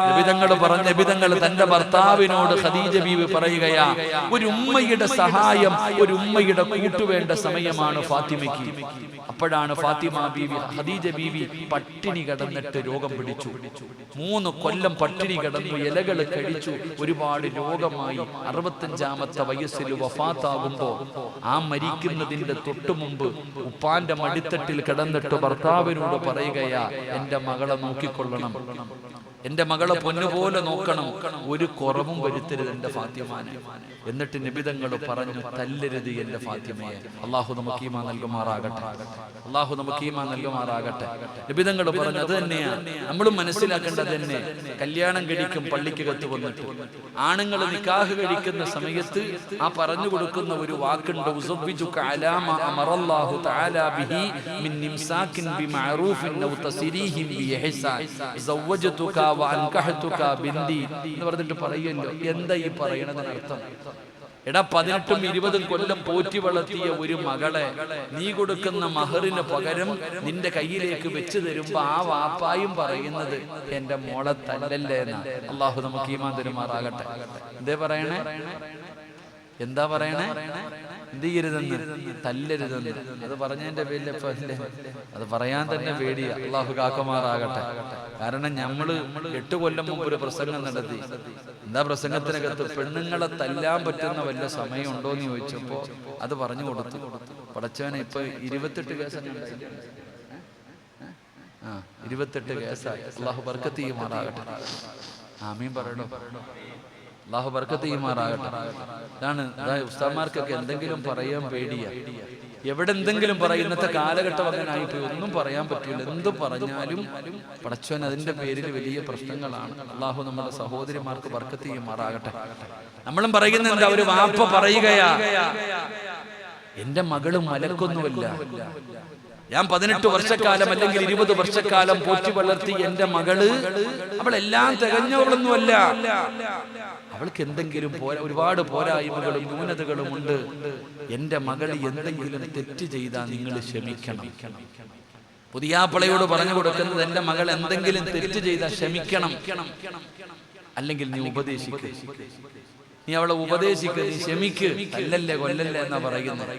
നബിതങ്ങൾ പറഞ്ഞ നബിതങ്ങൾ തന്റെ ഭർത്താവിനോട് ഖദീജ ബീവി പറയുകയാ, ഒരു ഉമ്മയുടെ സഹായം, ഒരു ഉമ്മയുടെ കൂട്ടുവേണ്ട സമയമാണ് ഫാത്തിമയ്ക്ക്. അപ്പോഴാണ് ഫാത്തിമ ബീവി, ഖദീജ ബീവി പട്ടിണി കിടന്നിട്ട് രോഗം പിടിച്ചു. 3 കൊല്ലം പട്ടിണി കിടന്നു, ഇലകൾ കഴിച്ചു, ഒരുപാട് രോഗമായി. 65-ാമത്തെ വയസ്സിൽ വഫാത്താകുമ്പോ, ആ മരിക്കുന്നതിന്റെ തൊട്ടു മുമ്പ് ഉപ്പാന്റെ മടിത്തട്ടിൽ കിടന്നിട്ട് ഭർത്താവിനോട് പറയുകയാ, എന്റെ മകളെ നോക്കിക്കൊള്ളണം, എന്റെ മകളെ പൊന്നുപോലെ നോക്കണം, ഒരു കുറവും വരുത്തരുത് എന്റെ ഫാത്തിമാനെ. എന്നിട്ട് നിബിതങ്ങൾ പറഞ്ഞു, തല്ലരുത് എന്റെ ഫാത്തിമയെ. അള്ളാഹു നമുക്ക് ഈമാൻ നൽകുമാറാകട്ടെ, അള്ളാഹു നമുക്ക് ഈമാൻ നൽകുമാറാകട്ടെ. നിബിതങ്ങൾ പറഞ്ഞു, അത് തന്നെയാ നമ്മളും മനസ്സിലാക്കേണ്ടത് തന്നെ. കല്യാണം കഴിക്കും പള്ളിക്കകത്ത് വന്നിട്ട്, ആണുങ്ങൾ നിക്കാഹ് കഴിക്കുന്ന സമയത്ത് ആ പറഞ്ഞു കൊടുക്കുന്ന ഒരു വാക്കുണ്ട്, ഉസവ്വിജുക അലാ മാ അമറല്ലാഹു തആല ബിഹി മിൻ ഇംസാകിൻ ബിമഅറൂഫിൻ ഔ തസ്രീഹിൻ ബിഇഹ്സാൻ സവ്വജതുക വഅൻകഹതുക ബിന്തി എന്ന് പറഞ്ഞിട്ട് പറയല്ലോ. എന്താ ഈ പറയണതിന് അർത്ഥം? എടാ 18ഉം 20ഉം കൊല്ലം പോറ്റി വളർത്തിയ ഒരു മകളെ നീ കൊടുക്കുന്ന മഹറിന് പകരം നിന്റെ കയ്യിലേക്ക് വെച്ച് തരുമ്പോ ആ വാപ്പായും പറയുന്നത് എന്റെ മോളെ തല്ലല്ലേ എന്നാ. അള്ളാഹു നമുക്ക് ഈമാൻ തരുമാറാകട്ടെ. എന്തേ പറയണേ? എന്താ പറയണേ? എന്ത് ചെയ്യരുതെന്ന്? തല്ലരുതെന്ന്. അത് പറഞ്ഞതിന്റെ പേരിൽ അത് പറയാൻ തന്നെ പേടിയാ. അള്ളാഹു കാക്കമാറാകട്ടെ. കാരണം നമ്മള് 8 കൊല്ലം മുമ്പ് ഒരു പ്രസംഗം നടത്തി. എന്താ പ്രസംഗത്തിനകത്ത്? പെണ്ണുങ്ങളെ തല്ലാൻ പറ്റുന്ന വല്ല സമയം ഉണ്ടോ എന്ന് ചോദിച്ചപ്പോ അത് പറഞ്ഞു കൊടുത്തു. പടച്ചവനെ ഇപ്പൊ 28 കേസ് 28 കേസായി. അള്ളാഹു ബർക്കത്ത് ചെയ്യുമാറാകട്ടെ. ആമീൻ പറയണോ? അള്ളാഹു ബർക്കത്ത് ചെയ്യുമാറാകട്ടെ. ഇതാണ് ഉസ്താദ്മാർക്കൊക്കെ എന്തെങ്കിലും പറയാൻ പേടിയാ. എവിടെ എന്തെങ്കിലും പറയും. ഇന്നത്തെ കാലഘട്ടം അങ്ങനെ ആയിപ്പോയി. ഒന്നും പറയാൻ പറ്റില്ല. എന്ത് പറഞ്ഞാലും പടച്ചവൻ അതിന്റെ പേരിൽ വലിയ പ്രശ്നങ്ങളാണ്. അള്ളാഹു നമ്മുടെ സഹോദരിമാർക്ക് ബർക്കത്ത് ചെയ്യുമാറാകട്ടെ. നമ്മളും പറയുന്ന എന്താ? ഒരു വാപ്പ പറയുകയാ, എന്റെ മകള് മലക്കൊന്നുമല്ല. ഞാൻ 18 വർഷക്കാലം അല്ലെങ്കിൽ 20 വർഷക്കാലം പോറ്റി വളർത്തി എന്റെ മകള് അവളെല്ലാം തികഞ്ഞവളൊന്നുമല്ല. അവൾക്ക് എന്തെങ്കിലും ഒരുപാട് പോരായ്മകളും ന്യൂനതകളും ഉണ്ട്. എന്റെ മകൾ എന്തെങ്കിലും തെറ്റ് ചെയ്താൽ നിങ്ങൾ ക്ഷമിക്കണം. പുതിയാപ്പളയോട് പറഞ്ഞു കൊടുക്കുന്നത് എന്റെ മകൾ എന്തെങ്കിലും തെറ്റ് ചെയ്താൽ ക്ഷമിക്കണം. അല്ലെങ്കിൽ നീ ഉപദേശിക്ക്. നീ അവളെ ഉപദേശിക്ക്, നീ ക്ഷമിക്ക്. അല്ലല്ലേ കൊല്ലല്ലേ എന്നാ പറയുന്നത്.